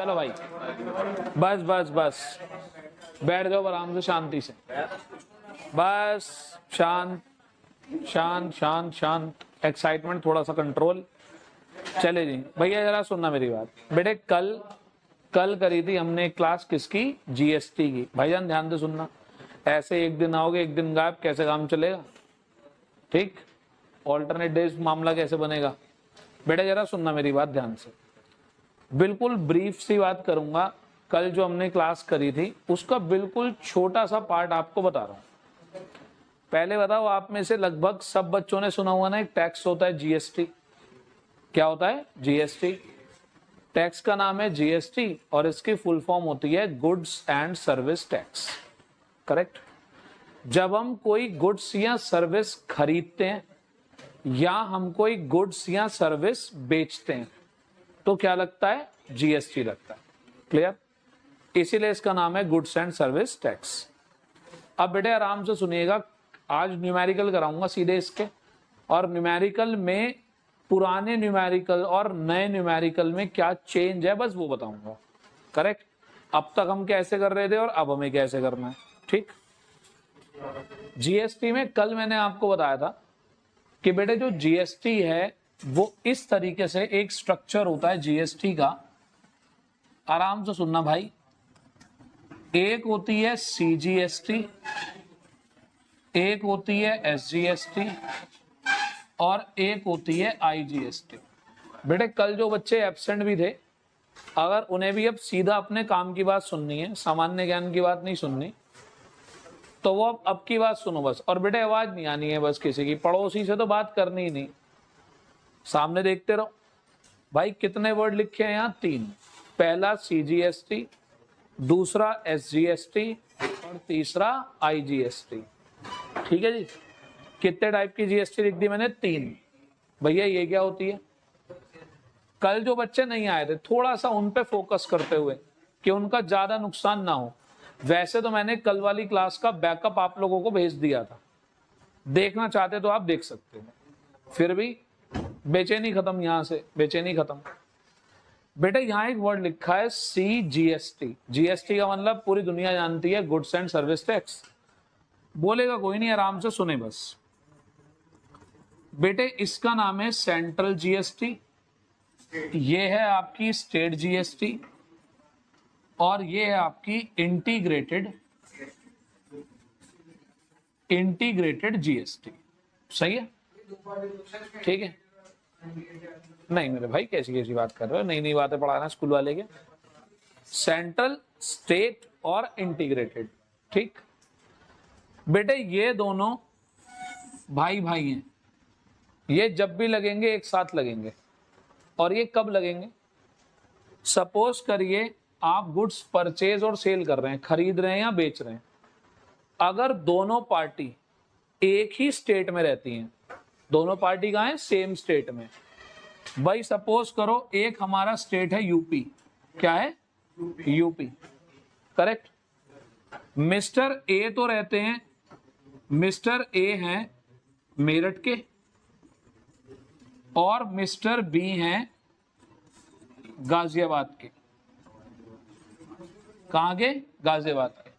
चलो भाई, बस बस बस, बैठ जाओ आराम से, शांति से, बस शांत शांत शांत शांत, एक्साइटमेंट थोड़ा सा कंट्रोल। चले जी भैया, जरा सुनना मेरी बात। बेटे कल करी थी हमने क्लास किसकी? जीएसटी की। भाईजान ध्यान से सुनना, ऐसे एक दिन आओगे एक दिन गायब, कैसे काम चलेगा? ठीक, ऑल्टरनेट डेज मामला कैसे बनेगा? बेटा जरा सुनना मेरी बात ध्यान से, बिल्कुल ब्रीफ सी बात करूंगा। कल जो हमने क्लास करी थी उसका बिल्कुल छोटा सा पार्ट आपको बता रहा हूं। पहले बताओ, आप में से लगभग सब बच्चों ने सुना हुआ ना, एक टैक्स होता है जीएसटी। क्या होता है? जीएसटी। टैक्स का नाम है जीएसटी और इसकी फुल फॉर्म होती है goods and service tax. Correct? जब हम कोई गुड्स या सर्विस खरीदते हैं या हम कोई गुड्स या सर्विस बेचते हैं तो क्या लगता है? जीएसटी लगता है। क्लियर? इसीलिए इसका नाम है गुड्स एंड सर्विस टैक्स। अब बेटे आराम से सुनिएगा, आज न्यूमेरिकल कराऊंगा सीधे इसके, और न्यूमेरिकल में पुराने न्यूमेरिकल और नए न्यूमेरिकल में क्या चेंज है बस वो बताऊंगा। करेक्ट? अब तक हम कैसे कर रहे थे और अब हमें कैसे करना है। ठीक? जीएसटी में कल मैंने आपको बताया था कि बेटे जो जीएसटी है वो इस तरीके से एक स्ट्रक्चर होता है जीएसटी का। आराम से सुनना भाई, एक होती है सीजीएसटी, एक होती है एसजीएसटी और एक होती है आईजीएसटी। बेटे कल जो बच्चे एब्सेंट भी थे, अगर उन्हें भी अब सीधा अपने काम की बात सुननी है, सामान्य ज्ञान की बात नहीं सुननी, तो वो अब की बात सुनो बस। और बेटे आवाज नहीं आनी है बस किसी की, पड़ोसी से तो बात करनी ही नहीं, सामने देखते रहो। भाई कितने वर्ड लिखे हैं यहाँ? 3। पहला सीजीएसटी, दूसरा एसजीएसटी और तीसरा आईजीएसटी। ठीक है जी? कितने टाइप की जीएसटी लिख दी मैंने? 3। भैया ये क्या होती है? कल जो बच्चे नहीं आए थे, थोड़ा सा उन पे फोकस करते हुए कि उनका ज्यादा नुकसान ना हो। वैसे तो मैंने कल वाली क्लास का बैकअप आप लोगों को भेज दिया था, देखना चाहते तो आप देख सकते हो। फिर भी बेचैनी खत्म, यहां से बेचैनी खत्म। बेटा यहाँ एक वर्ड लिखा है सीजीएसटी। जीएसटी का मतलब पूरी दुनिया जानती है, गुड्स एंड सर्विस टैक्स। बोलेगा कोई नहीं, आराम से सुने बस। बेटे इसका नाम है सेंट्रल जीएसटी, ये है आपकी स्टेट जीएसटी और ये है आपकी इंटीग्रेटेड जीएसटी। सही है? ठीक है? नहीं मेरे भाई, कैसी कैसी बात कर रहे हो, नई नई बातें पढ़ाना स्कूल वाले के। सेंट्रल, स्टेट और इंटीग्रेटेड। ठीक? बेटे ये दोनों भाई भाई हैं, ये जब भी लगेंगे एक साथ लगेंगे। और ये कब लगेंगे? सपोज करिए आप गुड्स परचेज और सेल कर रहे हैं, खरीद रहे हैं या बेच रहे हैं। अगर दोनों पार्टी एक ही स्टेट में रहती हैं, दोनों पार्टी कहाँ है? सेम स्टेट में। भाई सपोज करो एक हमारा स्टेट है यूपी। क्या है? यूपी। करेक्ट? मिस्टर ए तो रहते हैं, मिस्टर ए हैं मेरठ के और मिस्टर बी हैं गाजियाबाद के। कहां के? गाजियाबाद के।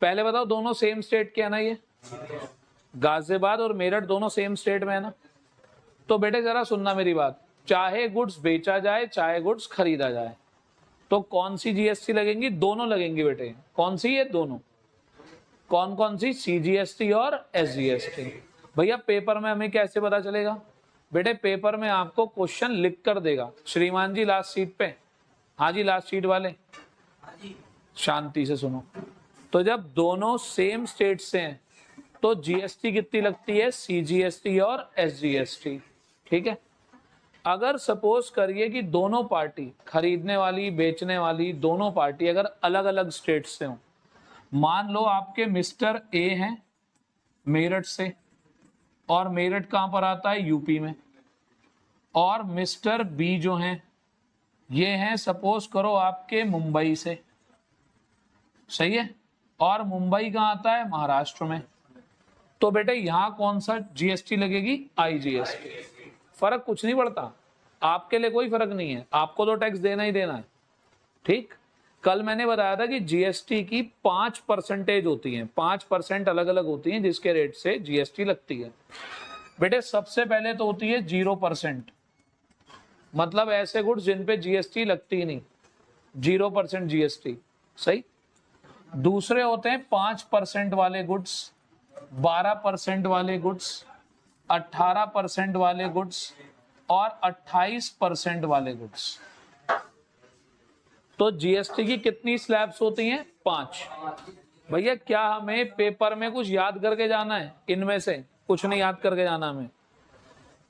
पहले बताओ, दोनों सेम स्टेट के है ना? ये गाजियाबाद और मेरठ दोनों सेम स्टेट में है ना? तो बेटे जरा सुनना मेरी बात, चाहे गुड्स बेचा जाए चाहे गुड्स खरीदा जाए, तो कौन सी जीएसटी लगेंगी? दोनों लगेंगी बेटे। कौन सी? ये दोनों। कौन कौन सी? सीजीएसटी और एसजीएसटी। भैया पेपर में हमें कैसे पता चलेगा? बेटे पेपर में आपको क्वेश्चन लिख कर देगा। श्रीमान जी लास्ट सीट पे? हाँ जी लास्ट सीट वाले, शांति से सुनो। तो जब दोनों सेम स्टेट से हैं तो जीएसटी कितनी लगती है? सीजीएसटी और एसजीएसटी। ठीक है? अगर सपोज करिए कि दोनों पार्टी, खरीदने वाली बेचने वाली दोनों पार्टी अगर अलग अलग स्टेट से हो, मान लो आपके मिस्टर ए हैं मेरठ से और मेरठ कहां पर आता है? यूपी में। और मिस्टर बी जो हैं ये हैं सपोज करो आपके मुंबई से। सही है? और मुंबई कहां आता है? महाराष्ट्र में। तो बेटे यहां कौन सा जीएसटी लगेगी? आईजीएसटी। फर्क कुछ नहीं पड़ता, आपके लिए कोई फर्क नहीं है, आपको तो टैक्स देना ही देना है। ठीक। कल मैंने बताया था कि जीएसटी की 5% होती है, 5% अलग अलग होती हैं जिसके रेट से जीएसटी लगती है। बेटे सबसे पहले तो होती है 0%, मतलब ऐसे गुड्स जिन पे जीएसटी लगती ही नहीं, 0% जीएसटी, सही। दूसरे होते हैं 5% वाले गुड्स, 12% वाले गुड्स, 18% वाले गुड्स और 28% वाले गुड्स। तो जीएसटी की कितनी स्लैब्स होती हैं? 5। भैया क्या हमें पेपर में कुछ याद करके जाना है? इनमें से कुछ नहीं याद करके जाना हमें।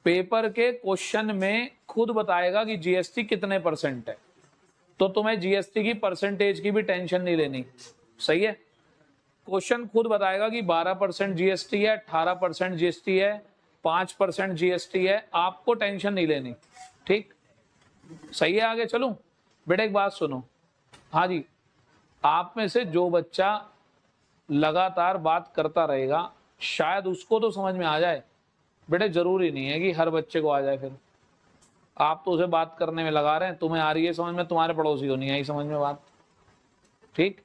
पेपर के क्वेश्चन में खुद बताएगा कि जीएसटी कितने परसेंट है, तो तुम्हें जीएसटी की परसेंटेज की भी टेंशन नहीं लेनी, सही है। क्वेश्चन खुद बताएगा कि 12% जीएसटी है, 18% जीएसटी है, 5% जीएसटी है, आपको टेंशन नहीं लेनी, ठीक, सही है। आगे चलूं? बेटा एक बात सुनो, हाँ जी, आप में से जो बच्चा लगातार बात करता रहेगा शायद उसको तो समझ में आ जाए। बेटे जरूरी नहीं है कि हर बच्चे को आ जाए, फिर आप तो उसे बात करने में लगा रहे हैं, तुम्हें आ रही है समझ में, तुम्हारे पड़ोसी को नहीं आई समझ में बात, ठीक।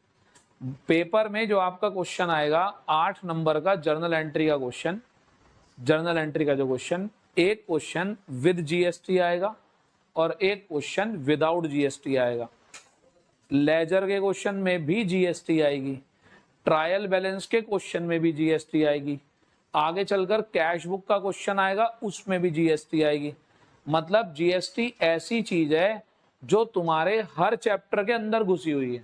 पेपर में जो आपका क्वेश्चन आएगा 8 नंबर का जर्नल एंट्री का क्वेश्चन, जर्नल एंट्री का जो क्वेश्चन, एक क्वेश्चन विद जीएसटी आएगा और एक क्वेश्चन विदाउट जीएसटी आएगा। लेजर के क्वेश्चन में भी जीएसटी आएगी, ट्रायल बैलेंस के क्वेश्चन में भी जीएसटी आएगी, आगे चलकर कैश बुक का क्वेश्चन आएगा उसमें भी जीएसटी आएगी। मतलब जीएसटी ऐसी चीज है जो तुम्हारे हर चैप्टर के अंदर घुसी हुई है,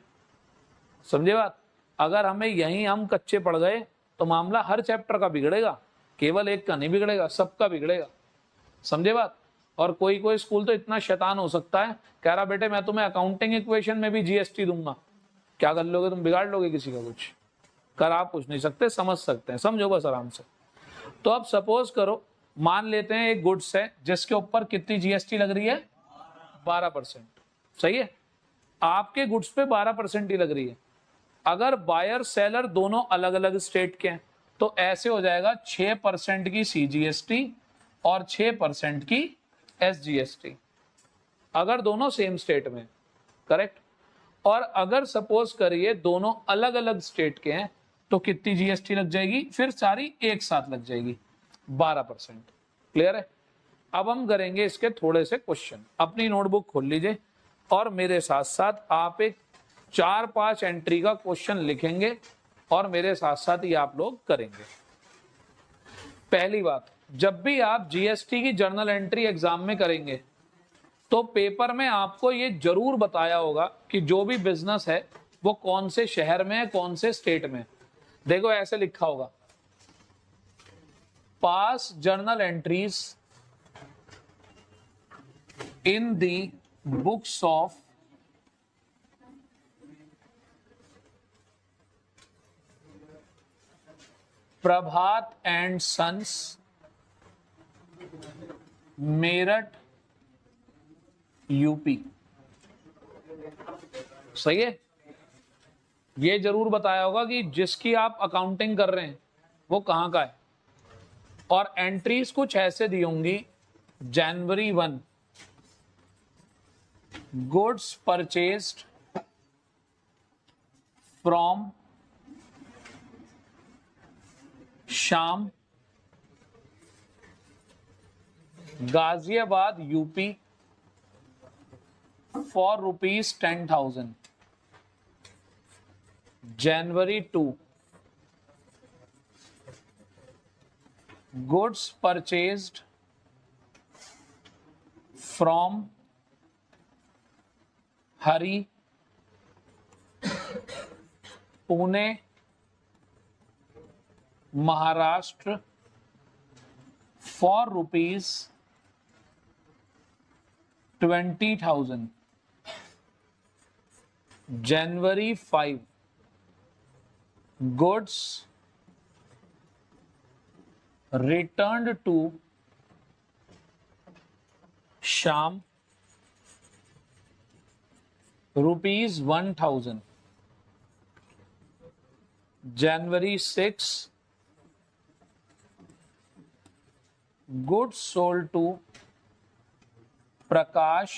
समझे बात। अगर हमें यहीं हम कच्चे पड़ गए तो मामला हर चैप्टर का बिगड़ेगा, केवल एक का नहीं बिगड़ेगा, सबका बिगड़ेगा, समझे बात। और कोई कोई स्कूल तो इतना शैतान हो सकता है, कह रहा बेटे मैं तुम्हें अकाउंटिंग इक्वेशन में भी जीएसटी दूंगा। क्या कर लोगे तुम? बिगाड़ लोगे किसी का कुछ? कर आप कुछ नहीं सकते, समझ सकते हैं, समझो बस आराम से। तो अब सपोज करो, मान लेते हैं एक गुड्स है जिसके ऊपर कितनी जीएसटी लग रही है? 12%, सही है। आपके गुड्स पे 12% ही लग रही है। अगर बायर सेलर दोनों अलग अलग स्टेट के हैं तो ऐसे हो जाएगा 6% की सीजीएसटी और 6% की एसजीएसटी, अगर दोनों सेम स्टेट में, करेक्ट। और अगर सपोज करिए दोनों अलग अलग स्टेट के हैं तो कितनी जीएसटी लग जाएगी? फिर सारी एक साथ लग जाएगी, 12%। क्लियर है? अब हम करेंगे इसके थोड़े से क्वेश्चन। अपनी नोटबुक खोल लीजिए और मेरे साथ साथ आप एक 4-5 एंट्री का क्वेश्चन लिखेंगे और मेरे साथ साथ ही आप लोग करेंगे। पहली बात, जब भी आप जीएसटी की जर्नल एंट्री एग्जाम में करेंगे तो पेपर में आपको ये जरूर बताया होगा कि जो भी बिजनेस है वो कौन से शहर में है, कौन से स्टेट में। देखो ऐसे लिखा होगा, pass journal entries in the books of Prabhat and sons, Meerut, UP. सही है। ये जरूर बताया होगा कि जिसकी आप अकाउंटिंग कर रहे हैं वो कहां का है। और एंट्रीज कुछ ऐसे दी होंगी, जनवरी 1 गुड्स परचेज्ड फ्रॉम शाम, Ghaziabad, UP for ₹10,000। January 2 goods purchased from Hari, Pune, Maharashtra for ₹20,000। January 5 goods returned to Sham, ₹1,000। January 6 goods sold to Prakash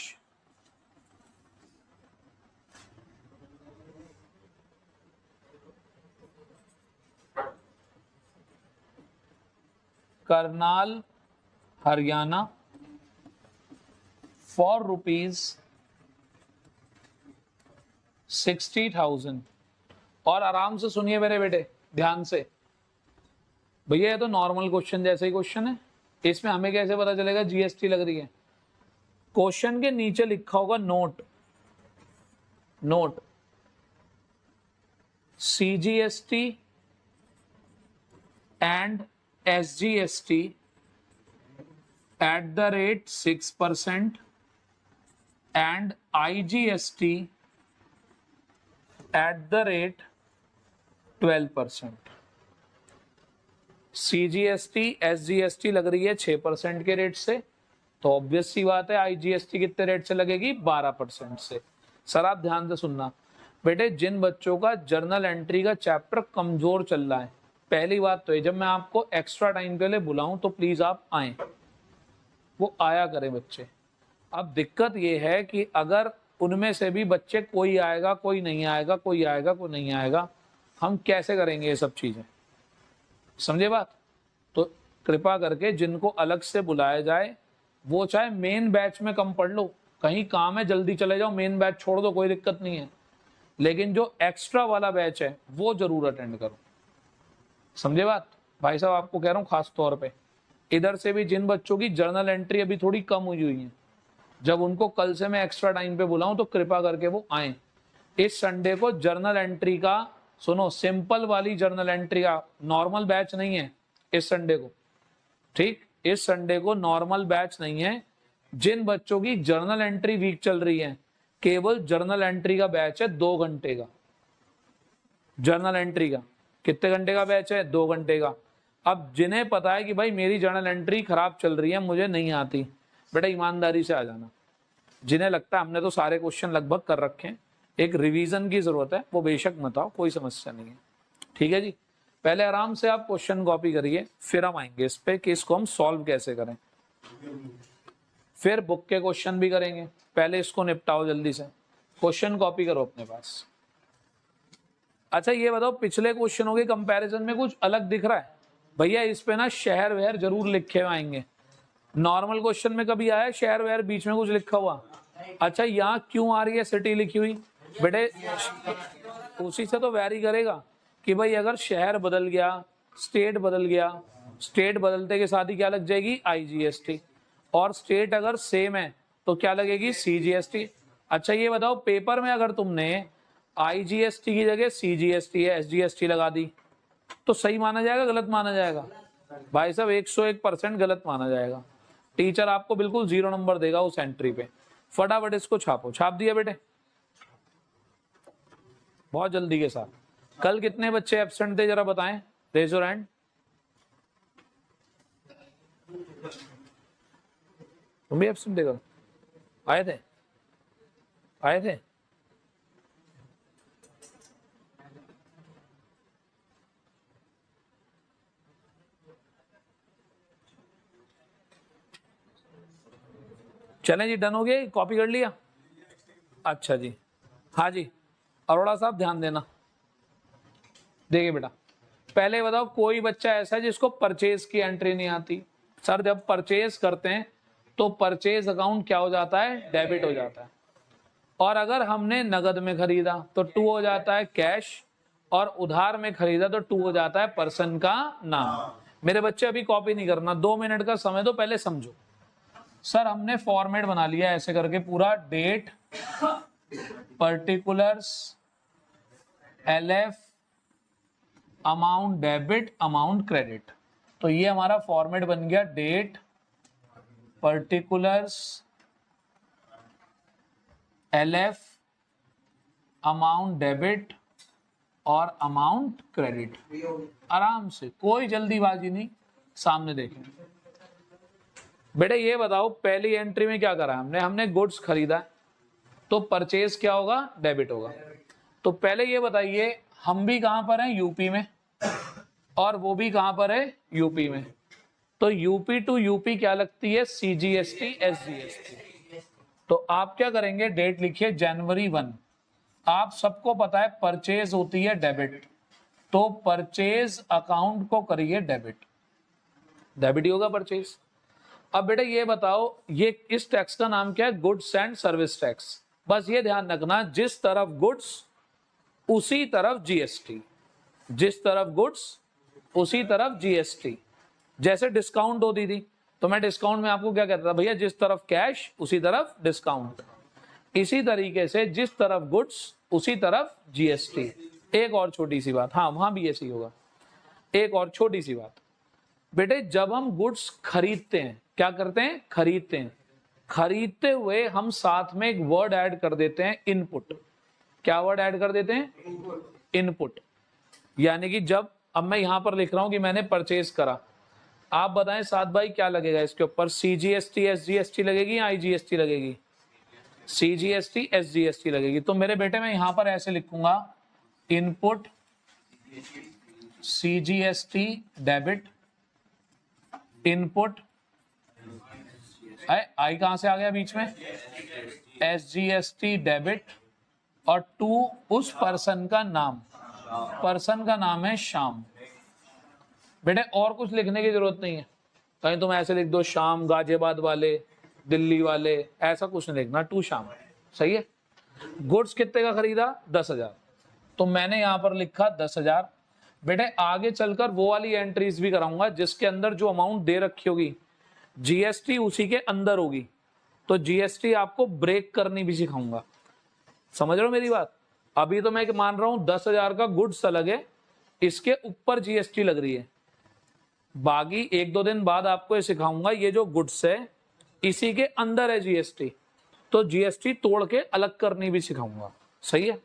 Karnal Haryana for ₹60,000। और आराम से सुनिए मेरे बेटे ध्यान से, भैया ये तो नॉर्मल क्वेश्चन जैसे ही क्वेश्चन है, इसमें हमें कैसे पता चलेगा जीएसटी लग रही है? क्वेश्चन के नीचे लिखा होगा note, note CGST and SGST at the rate 6% and IGST at the rate 12%। CGST SGST लग रही है 6% के रेट से, तो ऑब्वियस सी बात है IGST कितने रेट से लगेगी? 12% से। सर आप ध्यान से सुनना बेटे, जिन बच्चों का जर्नल एंट्री का चैप्टर कमजोर चल रहा है, पहली बात तो ये, जब मैं आपको एक्स्ट्रा टाइम के लिए बुलाऊं तो प्लीज आप आए, वो आया करें बच्चे। अब दिक्कत ये है कि अगर उनमें से भी बच्चे कोई आएगा कोई नहीं आएगा, कोई आएगा कोई नहीं आएगा, हम कैसे करेंगे ये सब चीजें? समझे बात? तो कृपा करके जिनको अलग से बुलाया जाए, वो चाहे मेन बैच में कम पढ़ लो, कहीं काम है जल्दी चले जाओ, मेन बैच छोड़ दो, कोई दिक्कत नहीं है, लेकिन जो एक्स्ट्रा वाला बैच है वो जरूर अटेंड करो। समझे बात? भाई साहब आपको कह रहा हूँ खास तौर पे, इधर से भी जिन बच्चों की जर्नल एंट्री अभी थोड़ी कम हुई है, जब उनको कल से मैं एक्स्ट्रा टाइम पे बुलाऊं तो कृपा करके वो आए। इस संडे को जर्नल एंट्री का, सुनो, सिंपल वाली जर्नल एंट्री का नॉर्मल बैच नहीं है इस संडे को, ठीक? इस संडे को नॉर्मल बैच नहीं है। जिन बच्चों की जर्नल एंट्री वीक चल रही है, केवल जर्नल एंट्री का बैच है 2 घंटे का। जर्नल एंट्री का कितने घंटे का बैच है? 2 घंटे का। अब जिन्हें पता है कि भाई मेरी जर्नल एंट्री खराब चल रही है, मुझे नहीं आती, बेटा ईमानदारी से आ जाना। जिन्हें लगता है हमने तो सारे क्वेश्चन लगभग कर रखे हैं, एक रिवीजन की जरूरत है, वो बेशक मत आओ, कोई समस्या नहीं है, ठीक है जी। पहले आराम से आप क्वेश्चन कॉपी करिए, फिर हम आएंगे इस पे कि इसको हम सॉल्व कैसे करें, फिर बुक के क्वेश्चन भी करेंगे। पहले इसको निपटाओ जल्दी से, क्वेश्चन कॉपी करो अपने पास। अच्छा ये बताओ, पिछले क्वेश्चनों के कंपैरिजन में कुछ अलग दिख रहा है? भैया इस पे ना शहर वहर जरूर लिखे हुए आएंगे। नॉर्मल क्वेश्चन में कभी आया शहर वहर बीच में कुछ लिखा हुआ? अच्छा यहाँ क्यों आ रही है सिटी लिखी हुई? बेटे उसी से तो वैरी करेगा कि भाई अगर शहर बदल गया, स्टेट बदल गया, स्टेट बदलते के साथ ही क्या लग जाएगी? IGST। और स्टेट अगर सेम है तो क्या लगेगी? CGST। अच्छा ये बताओ, पेपर में अगर तुमने IGST की जगह CGST या SGST लगा दी तो सही माना जाएगा गलत माना जाएगा? भाई साहब 101% गलत माना जाएगा। टीचर आपको बिल्कुल 0 नंबर देगा उस एंट्री पे। फटाफट इसको छापो। छाप दिया बेटे? बहुत जल्दी के साथ। कल कितने बच्चे एब्सेंट थे जरा बताएं, रेज योर हैंड। तुम भी एब्सेंट थे कल? आए थे? आए थे? चलें जी, डन हो गया, कॉपी कर लिया? अच्छा जी, हाँ जी अरोड़ा साहब ध्यान देना। देखिए बेटा, पहले बताओ कोई बच्चा ऐसा है जिसको परचेज की एंट्री नहीं आती? सर जब परचेज करते हैं तो परचेज अकाउंट क्या हो जाता है? डेबिट हो जाता है। और अगर हमने नगद में खरीदा तो 2 हो जाता है कैश, और उधार में खरीदा तो 2 हो जाता है पर्सन का नाम। मेरे बच्चे अभी कॉपी नहीं करना, 2 मिनट का समय दो, पहले समझो। सर हमने फॉर्मेट बना लिया ऐसे करके पूरा, date, particulars, LF, amount debit, amount credit. तो ये हमारा फॉर्मेट बन गया, date, particulars, LF, amount debit और अमाउंट क्रेडिट। आराम से, कोई जल्दीबाजी नहीं, सामने देखें। बेटा ये बताओ, पहली एंट्री में क्या करा हमने गुड्स खरीदा, तो परचेज क्या होगा? डेबिट होगा। तो पहले ये बताइए, हम भी कहां पर हैं? यूपी में, और वो भी कहां पर है? यूपी में। तो यूपी टू यूपी क्या लगती है? CGST, SGST। तो आप क्या करेंगे? डेट लिखिए जनवरी 1। आप सबको पता है परचेज होती है डेबिट, तो परचेज अकाउंट को करिए डेबिट। डेबिट ही होगा परचेज। अब बेटा ये बताओ, ये इस टैक्स का नाम क्या है? Goods and service tax. बस ये ध्यान रखना, जिस तरफ गुड्स उसी तरफ जीएसटी, जिस तरफ गुड्स उसी तरफ जीएसटी। जैसे डिस्काउंट होती थी तो मैं डिस्काउंट में आपको क्या कहता था? भैया जिस तरफ कैश उसी तरफ डिस्काउंट। इसी तरीके से जिस तरफ गुड्स उसी तरफ जीएसटी। एक और छोटी सी बात, हाँ वहां भी ऐसे ही होगा। एक और छोटी सी बात बेटे, जब हम गुड्स खरीदते हैं, क्या करते हैं? खरीदते हैं। खरीदते हुए हम साथ में एक वर्ड ऐड कर देते हैं, इनपुट। क्या वर्ड ऐड कर देते हैं? इनपुट। यानी कि जब अब मैं यहां पर लिख रहा हूं कि मैंने परचेज करा, आप बताएं साथ भाई क्या लगेगा इसके ऊपर? सीजीएसटी एसजीएसटी लगेगी या आईजीएसटी लगेगी? सीजीएसटी एसजीएसटी लगेगी। तो मेरे बेटे मैं यहां पर ऐसे लिखूंगा, इनपुट सीजीएसटी डेबिट, इनपुट आई कहां से आ गया बीच में? एसजीएसटी डेबिट, और टू उस पर्सन का नाम, पर्सन का नाम है श्याम। बेटे और कुछ लिखने की जरूरत नहीं है, कहीं तुम ऐसे लिख दो श्याम गाजियाबाद वाले, दिल्ली वाले, ऐसा कुछ नहीं लिखना, टू श्याम। सही है। गुड्स कितने का खरीदा? 10,000। तो मैंने यहां पर लिखा 10,000। बेटे आगे चलकर वो वाली एंट्रीज भी कराऊंगा जिसके अंदर जो अमाउंट दे रखी होगी जीएसटी उसी के अंदर होगी, तो जीएसटी आपको ब्रेक करनी भी सिखाऊंगा। समझ रहे हो मेरी बात? अभी तो मैं मान रहा हूं 10,000 का गुड्स अलग है, इसके ऊपर जीएसटी लग रही है। बाकी 1-2 दिन बाद आपको ये सिखाऊंगा, ये जो गुड्स है इसी के अंदर है जीएसटी, तो जीएसटी तोड़ के अलग करनी भी सिखाऊंगा। सही है।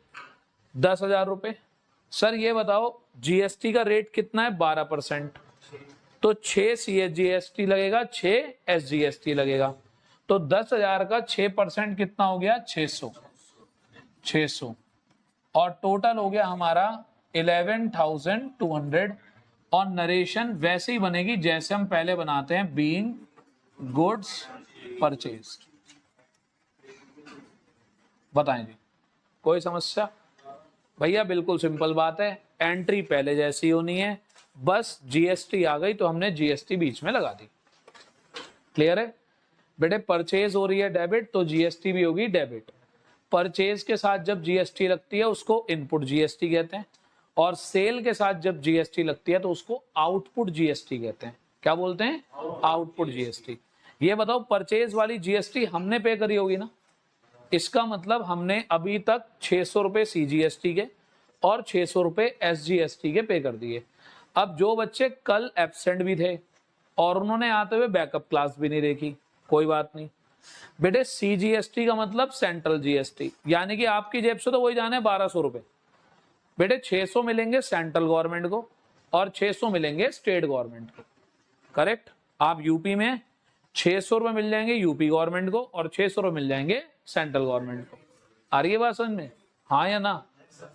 10,000 रुपए। सर ये बताओ जीएसटी का रेट कितना है? 12%। तो 6 सीजीएसटी लगेगा, 6 एसजीएसटी लगेगा। तो 10,000 का 6% कितना हो गया? 600। और टोटल हो गया हमारा 11,200। और नरेशन वैसे ही बनेगी जैसे हम पहले बनाते हैं, बीइंग गुड्स परचेज्ड। बताएं जी, कोई समस्या? भैया बिल्कुल सिंपल बात है, एंट्री पहले जैसी होनी है, बस जीएसटी आ गई तो हमने जीएसटी बीच में लगा दी। क्लियर है बेटे? परचेज हो रही है डेबिट, तो जीएसटी भी होगी डेबिट। परचेज के साथ जब जीएसटी लगती है उसको इनपुट जीएसटी कहते हैं, और सेल के साथ जब जीएसटी लगती है तो उसको आउटपुट जीएसटी कहते हैं। क्या बोलते हैं? Output GST. ये बताओ परचेज वाली जीएसटी हमने पे करी होगी ना, इसका मतलब हमने अभी तक 600 रुपए सीजीएसटी के और 600 रुपए एसजीएसटी के पे कर दिए। अब जो बच्चे कल एब्सेंट भी थे और उन्होंने आते हुए बैकअप क्लास भी नहीं देखी, कोई बात नहीं बेटे। सीजीएसटी का मतलब सेंट्रल जीएसटी, यानी कि आपकी जेब से तो वही जाने 1200 रुपए। बेटे 600 मिलेंगे सेंट्रल गवर्नमेंट को और 600 मिलेंगे स्टेट गवर्नमेंट को। करेक्ट? आप यूपी में 600 रुपए मिल जाएंगे यूपी गवर्नमेंट को और 600 रुपए मिल जाएंगे सेंट्रल गवर्नमेंट को। आ रही है बात समझ में? हाँ या ना?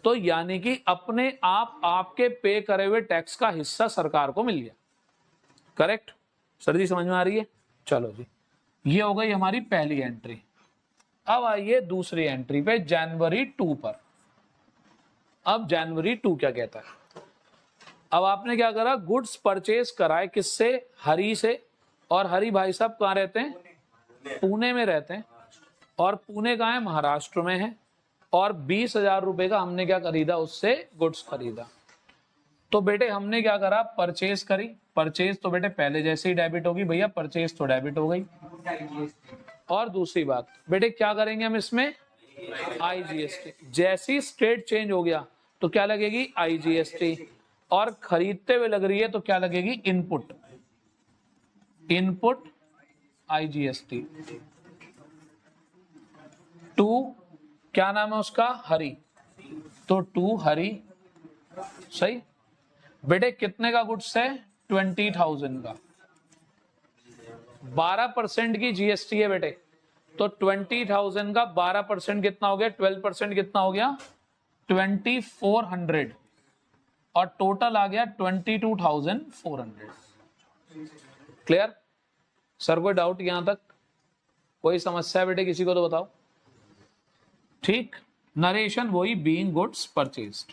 तो यानी कि अपने आप आपके पे करे हुए टैक्स का हिस्सा सरकार को मिल गया। करेक्ट? सर जी समझ में आ रही है? चलो जी, ये हो गई हमारी पहली एंट्री। अब आइए दूसरी एंट्री पे, जनवरी 2 पर। अब जनवरी 2 क्या कहता है? अब आपने क्या करा? गुड्स परचेज कराए किससे? हरी से। और हरी भाई साहब कहाँ रहते हैं? पुणे में रहते हैं। और पुणे कहाँ है? महाराष्ट्र में है। और 20,000 रुपए का हमने क्या खरीदा? उससे गुड्स खरीदा। तो बेटे हमने क्या करा? परचेज करी। परचेज तो बेटे पहले जैसे ही डेबिट होगी भैया, परचेज तो डेबिट हो गई। और दूसरी बात बेटे क्या करेंगे हम इसमें? आईजीएसटी। जैसी स्टेट चेंज हो गया तो क्या लगेगी? आईजीएसटी। और खरीदते हुए लग रही है तो क्या लगेगी? इनपुट। Input IGST. टू क्या नाम है उसका? हरी। तो टू हरी। सही बेटे। कितने का गुड्स है? 20,000 का। 12% की जीएसटी है बेटे, तो 20,000 का 12% कितना हो गया? 12% कितना हो गया? 2400। और टोटल आ गया 22,400। क्लियर? सर कोई डाउट यहां तक? कोई समस्या बेटे किसी को तो बताओ। ठीक, नरेशन वही, बीइंग गुड्स परचेज्ड।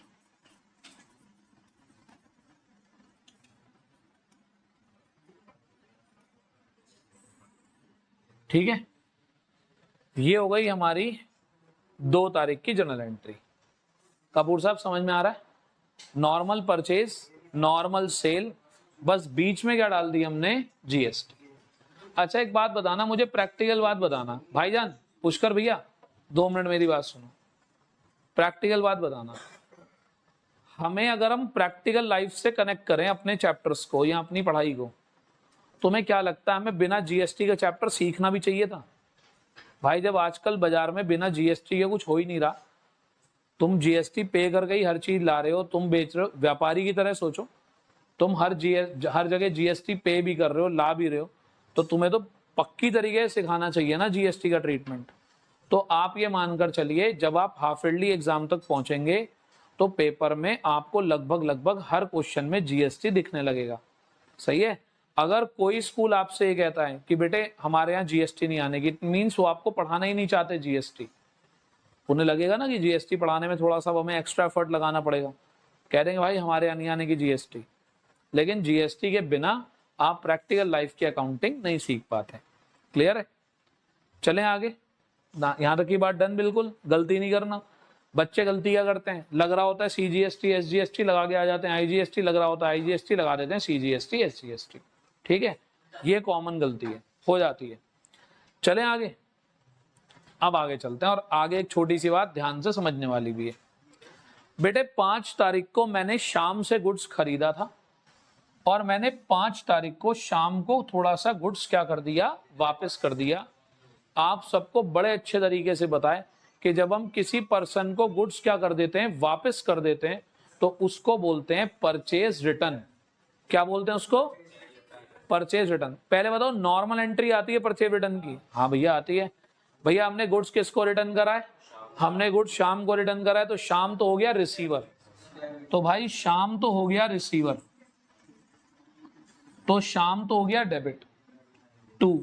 ठीक है, ये हो गई हमारी 2 तारीख की जर्नल एंट्री। कपूर साहब समझ में आ रहा है? नॉर्मल परचेज, नॉर्मल सेल, बस बीच में क्या डाल दी हमने, जीएसटी। अच्छा एक बात बताना, मुझे प्रैक्टिकल बात बताना भाईजान, पुष्कर भैया 2 मिनट मेरी बात सुनो, प्रैक्टिकल बात बताना। हमें अगर हम प्रैक्टिकल लाइफ से कनेक्ट करें अपने चैप्टर्स को या अपनी पढ़ाई को, तुम्हें क्या लगता है हमें बिना जीएसटी का चैप्टर सीखना भी चाहिए था? भाई जब आजकल बाजार में बिना जीएसटी के कुछ हो ही नहीं रहा, तुम जीएसटी पे करके ही हर चीज ला रहे हो, तुम बेच रहे हो, व्यापारी की तरह सोचो, तुम हर जगह जीएसटी पे भी कर रहे हो, ला भी रहे हो, तो तुम्हें तो पक्की तरीके से सिखाना चाहिए ना जीएसटी का ट्रीटमेंट। तो आप ये मानकर चलिए जब आप हाफ ईयरली एग्जाम तक पहुंचेंगे तो पेपर में आपको लगभग हर क्वेश्चन में जीएसटी दिखने लगेगा। सही है? अगर कोई स्कूल आपसे ये कहता है कि बेटे हमारे यहाँ जीएसटी नहीं आने की, मीन्स वो आपको पढ़ाना ही नहीं चाहते जीएसटी। उन्हें लगेगा ना कि जीएसटी पढ़ाने में थोड़ा सा हमें एक्स्ट्रा एफर्ट लगाना पड़ेगा, कह देंगे भाई हमारे यहाँ नहीं आने की जीएसटी। लेकिन जीएसटी के बिना आप प्रैक्टिकल लाइफ की अकाउंटिंग नहीं सीख पाते। क्लियर है? चलें आगे, यहाँ तक की बात डन। बिल्कुल गलती नहीं करना। बच्चे गलती क्या करते हैं, लग रहा होता है सीजीएसटी एसजीएसटी लगा के आ जाते हैं, आईजीएसटी लग रहा होता है आईजीएसटी लगा देते हैं सीजीएसटी एसजीएसटी। ठीक है, ये कॉमन गलती है, हो जाती है। चलें आगे, अब आगे चलते हैं। और आगे एक छोटी सी बात ध्यान से समझने वाली भी है। बेटे 5 तारीख को मैंने शाम से गुड्स खरीदा था और मैंने 5 तारीख को शाम को थोड़ा सा गुड्स क्या कर दिया, वापस कर दिया। आप सबको बड़े अच्छे तरीके से बताएं कि जब हम किसी पर्सन को गुड्स क्या कर देते हैं, वापस कर देते हैं, तो उसको बोलते हैं परचेज रिटर्न। क्या बोलते हैं उसको? Purchase return. पहले बताओ नॉर्मल एंट्री आती है परचेज रिटर्न की? हाँ भैया आती है। भैया हमने गुड्स किसको रिटर्न करा है? हमने गुड्स शाम को रिटर्न करा है, तो शाम तो हो गया रिसीवर, तो भाई शाम तो हो गया रिसीवर, तो शाम तो हो गया डेबिट। 2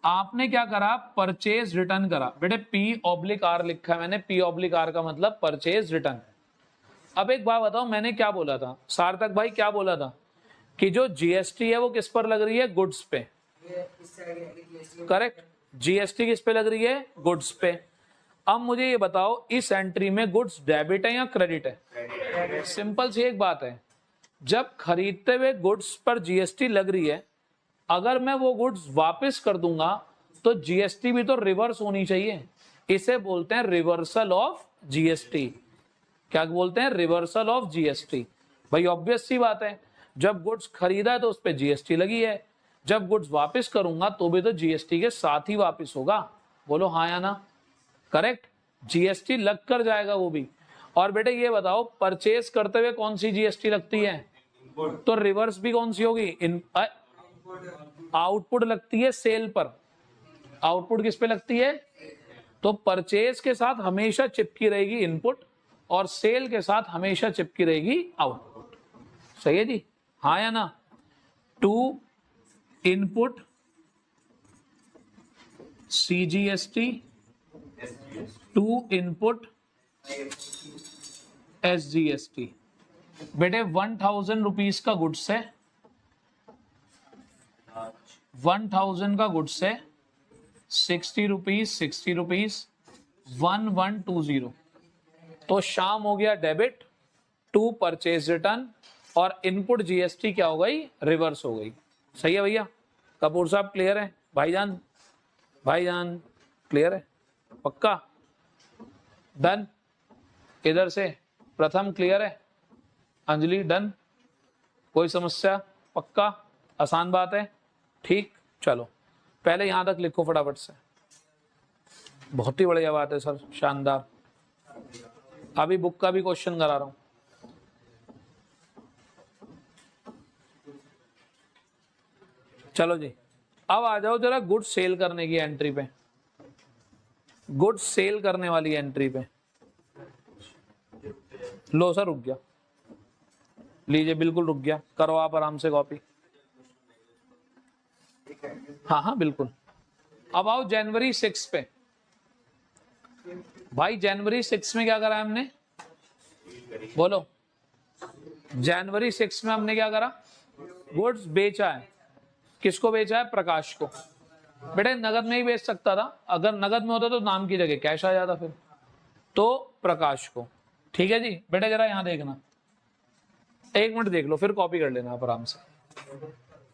आपने क्या करा, परचेज रिटर्न करा। बेटे P/R लिखा है मैंने, P/R का मतलब परचेज रिटर्न। अब एक बात बताओ, मैंने क्या बोला था सार्थक भाई, क्या बोला था कि जो जीएसटी है वो किस पर लग रही है, गुड्स पे। करेक्ट, जीएसटी किस पे लग रही है, गुड्स पे। अब मुझे ये बताओ इस एंट्री में गुड्स डेबिट है या क्रेडिट है? सिंपल सी एक बात है, जब खरीदते हुए गुड्स पर जीएसटी लग रही है, अगर मैं वो गुड्स वापस कर दूंगा तो जीएसटी भी तो रिवर्स होनी चाहिए। इसे बोलते हैं रिवर्सल ऑफ जीएसटी। क्या बोलते हैं? Reversal of GST. भाई ऑब्वियस सी बात है, जब गुड्स खरीदा है तो उस पर जीएसटी लगी है, जब गुड्स वापस करूंगा तो भी तो जीएसटी के साथ ही वापस होगा। बोलो हाँ या ना? करेक्ट, जीएसटी लग कर जाएगा वो भी। और बेटे ये बताओ परचेज करते हुए कौन सी जीएसटी लगती है? तो रिवर्स भी कौन सी होगी? आउटपुट लगती है सेल पर। आउटपुट किस पे लगती है? तो परचेज के साथ हमेशा चिपकी रहेगी इनपुट और सेल के साथ हमेशा चिपकी रहेगी आउटपुट। सही है जी? हाँ या ना? 2 इनपुट सीजीएसटी, 2 इनपुट एसजीएसटी। बेटे 1000 रुपीज का गुड्स है, 1000 का गुड्स है, 60 रुपीज 60 रुपीज 1120। तो शाम हो गया डेबिट, 2 परचेज रिटर्न और इनपुट जीएसटी क्या हो गई, रिवर्स हो गई। सही है भैया? कपूर साहब क्लियर है? भाईजान भाईजान क्लियर है? पक्का? डन? इधर से प्रथम क्लियर है? अंजलि डन? कोई समस्या? पक्का? आसान बात है? ठीक, चलो पहले यहां तक लिखो फटाफट से। बहुत ही बढ़िया बात है सर, शानदार। अभी बुक का भी क्वेश्चन करा रहा हूं। चलो जी, अब आ जाओ जरा गुड्स सेल करने की एंट्री पे, गुड्स सेल करने वाली एंट्री पे। लो सर रुक गया, लीजिए बिल्कुल रुक गया, करो आप आराम से कॉपी। हाँ हाँ बिल्कुल। अब आओ जनवरी 6 पे। भाई जनवरी 6 में क्या करा हमने, बोलो। जनवरी 6 में हमने क्या करा, गुड्स बेचा है। किसको बेचा है? प्रकाश को। बेटे नगद में ही बेच सकता था, अगर नगद में होता तो नाम की जगह कैश आ जाता फिर, तो प्रकाश को। ठीक है जी बेटे, जरा यहां देखना, एक मिनट देख लो फिर कॉपी कर लेना आप आराम से।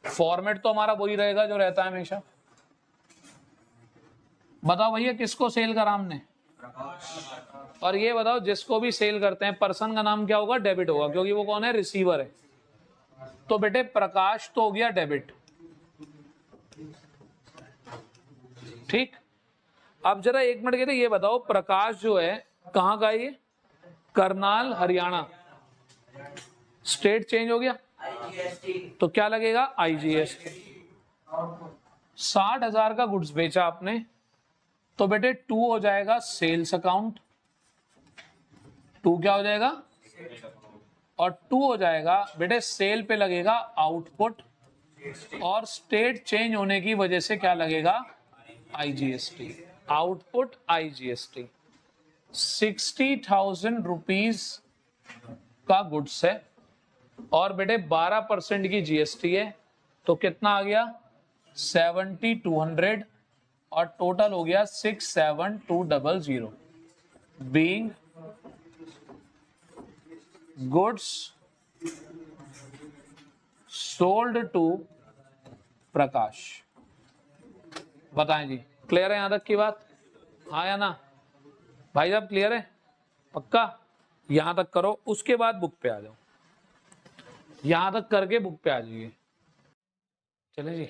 फॉर्मेट तो हमारा वही रहेगा जो रहता है हमेशा। बताओ भैया किसको सेल करा हमने, और ये बताओ जिसको भी सेल करते हैं पर्सन का नाम क्या होगा, डेबिट होगा, क्योंकि वो कौन है, रिसीवर है। तो बेटे प्रकाश तो हो गया डेबिट। ठीक, अब जरा एक मिनट कहते ये बताओ प्रकाश जो है कहां का, ये करनाल हरियाणा, स्टेट चेंज हो गया तो क्या लगेगा, आईजीएसटी। 60,000 का गुड्स बेचा आपने, तो बेटे 2 हो जाएगा सेल्स अकाउंट, 2 क्या हो जाएगा, और 2 हो जाएगा बेटे सेल पे लगेगा आउटपुट, और स्टेट चेंज होने की वजह से क्या लगेगा, आईजीएसटी, आउटपुट आईजीएसटी। 60,000 रुपीज का गुड्स है और बेटे 12% की जीएसटी है, तो कितना आ गया 7200, और टोटल हो गया 67200, बीइंग गुड्स सोल्ड टू प्रकाश। बताएं जी, क्लियर है यहां तक की बात, हाँ या ना भाई साहब, क्लियर है पक्का, यहां तक करो उसके बाद बुक पे आ जाओ, यहां तक करके बुक पे आ जाइए। चले जी,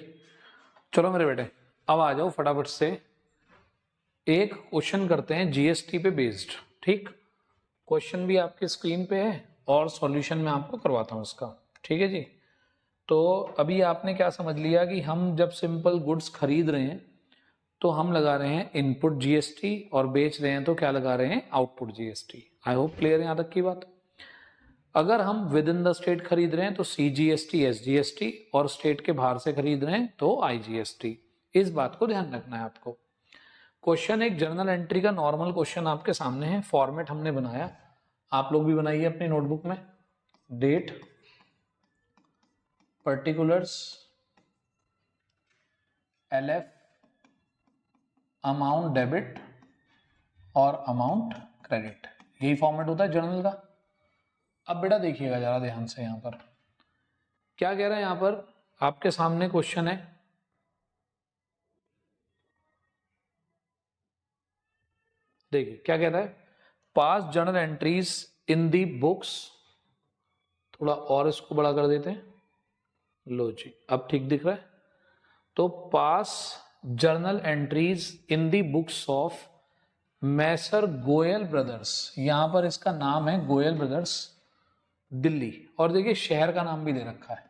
चलो मेरे बेटे अब आ जाओ फटाफट से, एक क्वेश्चन करते हैं जीएसटी पे बेस्ड। ठीक, क्वेश्चन भी आपके स्क्रीन पे है और सॉल्यूशन मैं आपको करवाता हूँ उसका। ठीक है जी, तो अभी आपने क्या समझ लिया कि हम जब सिंपल गुड्स खरीद रहे हैं तो हम लगा रहे हैं इनपुट जीएसटी, और बेच रहे हैं तो क्या लगा रहे हैं, output GST. I hope clear है यहां तक की बात। अगर हम विद इन द स्टेट खरीद रहे हैं तो सीजीएसटी एसजीएसटी, और स्टेट के बाहर से खरीद रहे हैं तो आईजीएसटी। इस बात को ध्यान रखना है आपको। क्वेश्चन एक जर्नल एंट्री का नॉर्मल क्वेश्चन आपके सामने है, फॉर्मेट हमने बनाया, आप लोग भी बनाइए अपनी नोटबुक में। Date, particulars, LF, amount debit और अमाउंट क्रेडिट, यही फॉर्मेट होता है जर्नल का। अब बेटा देखिएगा जरा ध्यान से, यहां पर क्या कह रहे हैं, यहां पर आपके सामने क्वेश्चन है, देखिए क्या कहता है, पास journal entries in the books, थोड़ा और इसको बड़ा कर देते हैं, लो जी अब ठीक दिख रहा है। तो पास journal entries in the books of masher Goyal brothers, यहां पर इसका नाम है गोयल ब्रदर्स दिल्ली, और देखिए शहर का नाम भी दे रखा है।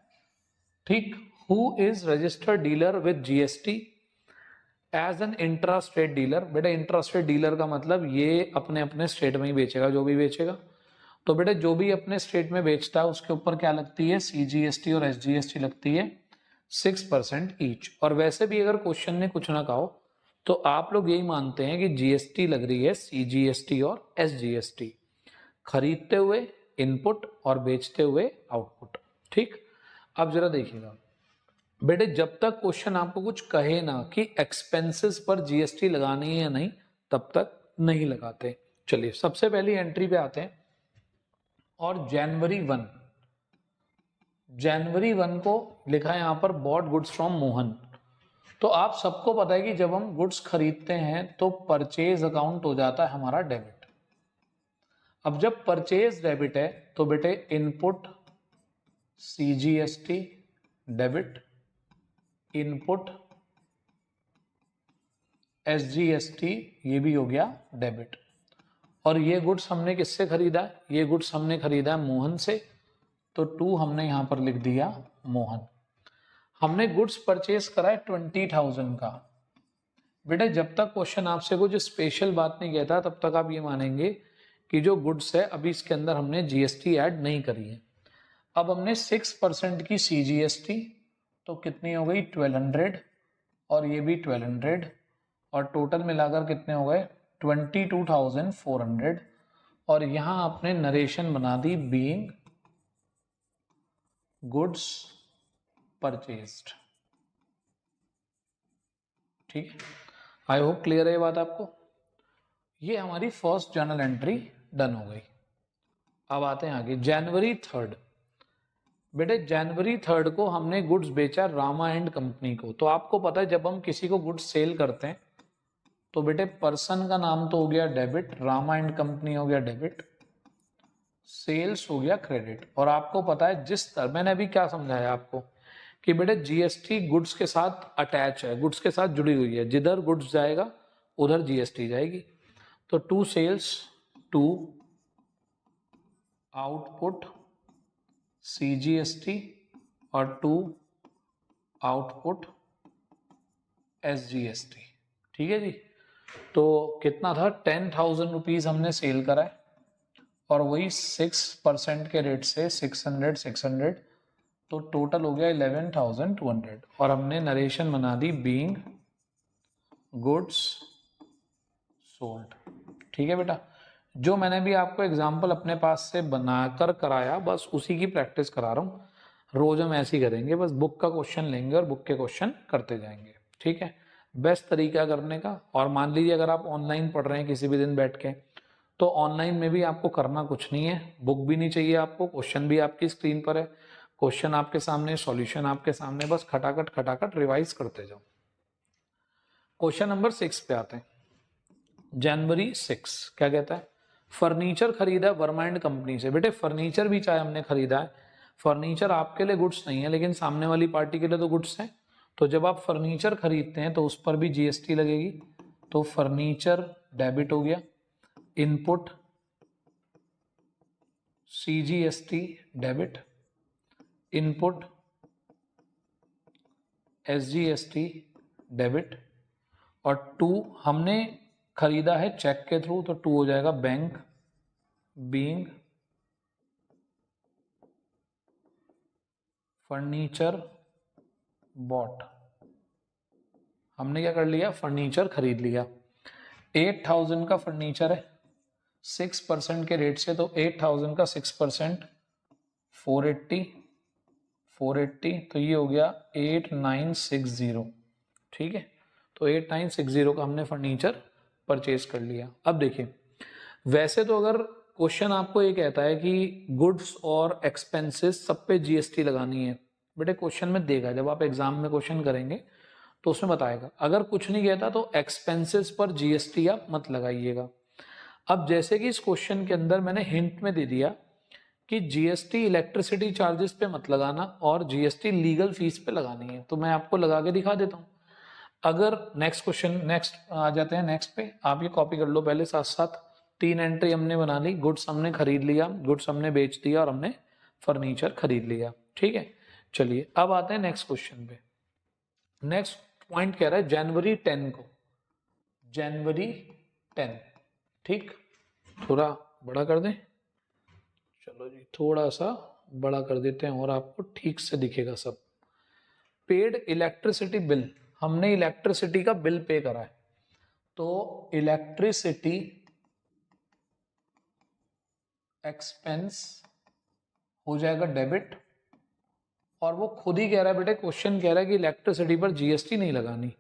ठीक, who is registered dealer with GST as an intra state dealer. बेटा इंट्रा स्टेट डीलर का मतलब ये अपने अपने स्टेट में ही बेचेगा जो भी बेचेगा, तो बेटा जो भी अपने स्टेट में बेचता है उसके ऊपर क्या लगती है, सीजीएसटी और एसजीएसटी लगती है 6% ईच। और वैसे भी अगर क्वेश्चन ने कुछ ना कहो तो आप लोग यही मानते हैं कि जीएसटी लग रही है सीजीएसटी और एसजीएसटी, खरीदते हुए इनपुट और बेचते हुए आउटपुट। ठीक, अब जरा देखिएगा बेटे, जब तक क्वेश्चन आपको कुछ कहे ना कि एक्सपेंसेस पर जीएसटी लगानी है या नहीं, तब तक नहीं लगाते। चलिए सबसे पहली एंट्री पे आते हैं, और जनवरी 1 को लिखा है यहां पर बॉट गुड्स फ्रॉम मोहन। तो आप सबको पता है कि जब हम गुड्स खरीदते हैं तो परचेज अकाउंट हो जाता है हमारा डेबिट। अब जब परचेज डेबिट है तो बेटे input CGST debit, input SGST ये भी हो गया डेबिट। और ये गुड्स हमने किससे खरीदा है, ये गुड्स हमने खरीदा है मोहन से, तो 2 हमने यहां पर लिख दिया मोहन। हमने गुड्स परचेज करा है 20,000 का। बेटा जब तक क्वेश्चन आपसे कुछ स्पेशल बात नहीं कहता तब तक आप ये मानेंगे कि जो गुड्स है अभी इसके अंदर हमने जीएसटी ऐड नहीं करी है। अब हमने 6% की सीजीएसटी, तो कितनी हो गई 1200, और ये भी 1200, और टोटल मिलाकर कितने हो गए 22,400। और यहां आपने नरेशन बना दी बीइंग गुड्स परचेज्ड। ठीक है, आई होप क्लियर है ये बात आपको। ये हमारी फर्स्ट जर्नल एंट्री डन हो गई। अब आते हैं आगे, जनवरी 3। बेटे जनवरी 3 को हमने गुड्स बेचा रामा एंड कंपनी को। तो आपको पता है जब हम किसी को गुड्स सेल करते हैं तो बेटे पर्सन का नाम तो हो गया डेबिट, रामा एंड कंपनी हो गया डेबिट, सेल्स हो गया क्रेडिट। और आपको पता है जिस तरह मैंने अभी क्या समझाया आपको कि बेटे जीएसटी गुड्स के साथ अटैच है, गुड्स के साथ जुड़ी हुई है, जिधर गुड्स जाएगा उधर जीएसटी जाएगी। तो to sales to output CGST और टू आउटपुट एसजीएसटी। ठीक है जी। तो कितना था, 10,000 रुपीज हमने सेल करा है और वही 6% के रेट से 600 तो टोटल हो गया 11,200। और हमने नरेशन बना दी बीइंग गुड्स सोल्ड। ठीक है बेटा, जो मैंने भी आपको एग्जांपल अपने पास से बनाकर कराया बस उसी की प्रैक्टिस करा रहा हूँ। रोज हम ऐसे ही करेंगे, बस बुक का क्वेश्चन लेंगे और बुक के क्वेश्चन करते जाएंगे। ठीक है, बेस्ट तरीका करने का। और मान लीजिए अगर आप ऑनलाइन पढ़ रहे हैं किसी भी दिन बैठ के, तो ऑनलाइन में भी आपको करना कुछ नहीं है, बुक भी नहीं चाहिए आपको, क्वेश्चन भी आपकी स्क्रीन पर है, क्वेश्चन आपके सामने, सॉल्यूशन आपके सामने, बस खटाखट रिवाइज करते जाओ। क्वेश्चन नंबर 6 पे आते हैं। जनवरी 6 क्या कहता है, फर्नीचर खरीदा वर्मा एंड कंपनी से। बेटे फर्नीचर भी चाहे हमने खरीदा है, फर्नीचर आपके लिए गुड्स नहीं है लेकिन सामने वाली पार्टी के लिए तो गुड्स है। तो जब आप फर्नीचर खरीदते हैं तो उस पर भी जीएसटी लगेगी। तो फर्नीचर डेबिट हो गया, input CGST debit, input SGST debit. और टू हमने खरीदा है चेक के थ्रू तो टू हो जाएगा बैंक बीइंग फर्नीचर बॉट। हमने क्या कर लिया, फर्नीचर खरीद लिया। 8,000 का फर्नीचर है 6% के रेट से, तो 8,000 का 6% 480 तो ये हो गया 8960। ठीक है, तो 8960 का हमने फर्नीचर परचेज कर लिया। अब देखिए, वैसे तो अगर क्वेश्चन आपको ये कहता है कि गुड्स और एक्सपेंसेस सब पे जीएसटी लगानी है, बेटे क्वेश्चन में देगा, जब आप एग्जाम में क्वेश्चन करेंगे तो उसमें बताएगा। अगर कुछ नहीं कहता तो एक्सपेंसेस पर जीएसटी आप मत लगाइएगा। अब जैसे कि इस क्वेश्चन के अंदर मैंने हिंट में दे दिया कि जीएसटी इलेक्ट्रिसिटी चार्जेस पे मत लगाना और जीएसटी लीगल फीस पे लगानी है, तो मैं आपको लगा के दिखा देता हूँ। अगर नेक्स्ट क्वेश्चन, नेक्स्ट आ जाते हैं नेक्स्ट पे, आप ये कॉपी कर लो पहले साथ साथ। 3 एंट्री हमने बना ली, गुड्स हमने खरीद लिया, गुड्स हमने बेच दिया और हमने फर्नीचर खरीद लिया। ठीक है, चलिए अब आते हैं नेक्स्ट क्वेश्चन पे। नेक्स्ट पॉइंट कह रहा है जनवरी 10 को, जनवरी 10। ठीक, थोड़ा बड़ा कर दें, चलो जी थोड़ा सा बड़ा कर देते हैं और आपको ठीक से दिखेगा सब। पेड इलेक्ट्रिसिटी बिल, हमने इलेक्ट्रिसिटी का बिल पे करा है, तो इलेक्ट्रिसिटी एक्सपेंस हो जाएगा डेबिट। और वो खुद ही कह रहा है बेटे, क्वेश्चन कह रहा है कि इलेक्ट्रिसिटी पर जीएसटी नहीं लगानी,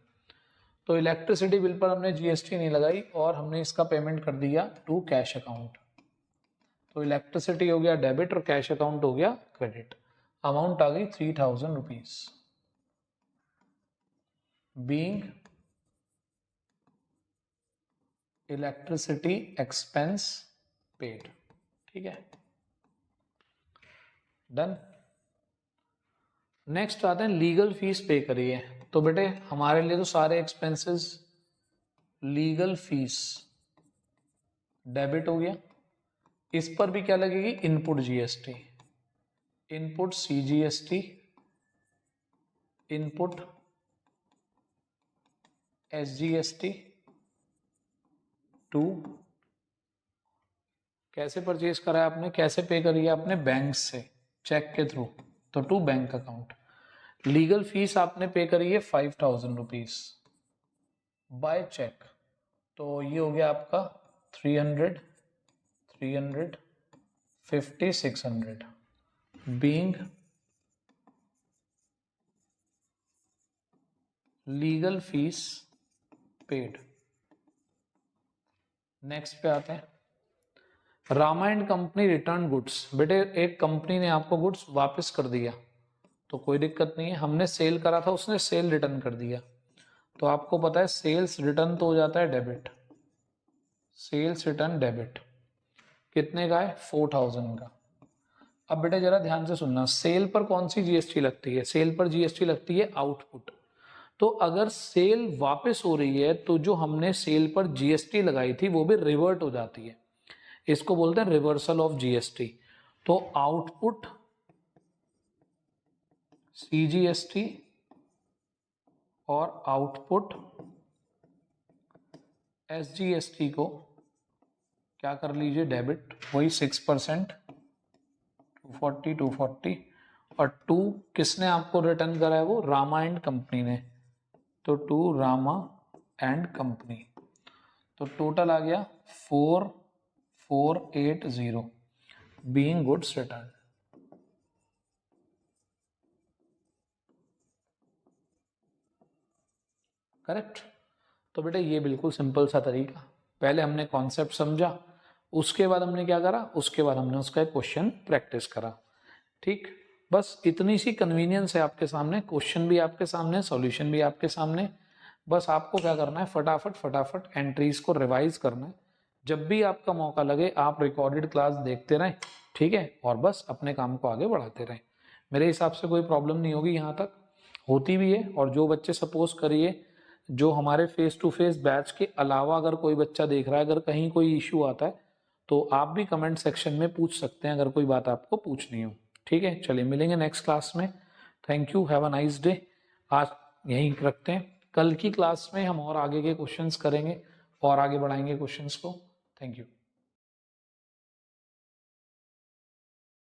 तो इलेक्ट्रिसिटी बिल पर हमने जीएसटी नहीं लगाई और हमने इसका पेमेंट कर दिया टू कैश अकाउंट। तो इलेक्ट्रिसिटी हो गया डेबिट और कैश अकाउंट हो गया क्रेडिट। अमाउंट आ गई 3,000 rupees being electricity expense paid. ठीक है, डन। नेक्स्ट आते हैं लीगल फीस पे करिए। तो बेटे हमारे लिए तो सारे एक्सपेंसेस, लीगल फीस डेबिट हो गया। इस पर भी क्या लगेगी, input GST, input CGST, input SGST to कैसे परचेज करा है आपने, कैसे पे करी है आपने, बैंक से चेक के थ्रू, तो to bank account. Legal fees आपने पे करी है 5,000 रुपीज बाय चेक, तो ये हो गया आपका 300 50 600 being legal fees paid. Next पे आते हैं, Rama and company return goods. बेटे एक कंपनी ने आपको गुड्स वापस कर दिया तो कोई दिक्कत नहीं है, हमने सेल करा था, उसने सेल रिटर्न कर दिया, तो आपको पता है सेल्स रिटर्न तो हो जाता है डेबिट, सेल्स रिटर्न डेबिट। कितने का है? 4000 का। अब बेटे जरा ध्यान से सुनना, सेल पर कौन सी जीएसटी लगती है? सेल पर जीएसटी लगती है आउटपुट। तो अगर सेल वापस हो रही है तो जो हमने सेल पर जीएसटी लगाई थी वो भी रिवर्ट हो जाती है, इसको बोलते हैं रिवर्सल ऑफ जीएसटी। तो आउटपुट सीजीएसटी और आउटपुट एसजीएसटी को क्या कर लीजिए? डेबिट। वही 6%, 240 और 2 किसने आपको रिटर्न करा है? वो रामा एंड कंपनी ने, तो 2 रामा एंड कंपनी। तो टोटल आ गया 4480 बीइंग गुड्स रिटर्न। करेक्ट। तो बेटे ये बिल्कुल सिंपल सा तरीका, पहले हमने कॉन्सेप्ट समझा, उसके बाद हमने क्या करा? उसके बाद हमने उसका एक क्वेश्चन प्रैक्टिस करा। ठीक, बस इतनी सी कन्वीनियंस है आपके सामने, क्वेश्चन भी आपके सामने, सॉल्यूशन भी आपके सामने। बस आपको क्या करना है? फटाफट फटाफट एंट्रीज को रिवाइज करना है। जब भी आपका मौका लगे आप रिकॉर्डेड क्लास देखते रहें, ठीक है, और बस अपने काम को आगे बढ़ाते रहें। मेरे हिसाब से कोई प्रॉब्लम नहीं होगी, यहाँ तक होती भी है। और जो बच्चे सपोज करिए जो हमारे फेस टू फेस बैच के अलावा अगर कोई बच्चा देख रहा है, अगर कहीं कोई इशू आता है तो आप भी कमेंट सेक्शन में पूछ सकते हैं, अगर कोई बात आपको पूछनी हो। ठीक है, चलिए मिलेंगे नेक्स्ट क्लास में। Thank you, have a nice day. आज यहीं रखते हैं, कल की क्लास में हम और आगे के क्वेश्चंस करेंगे और आगे बढ़ाएंगे क्वेश्चंस को। Thank you.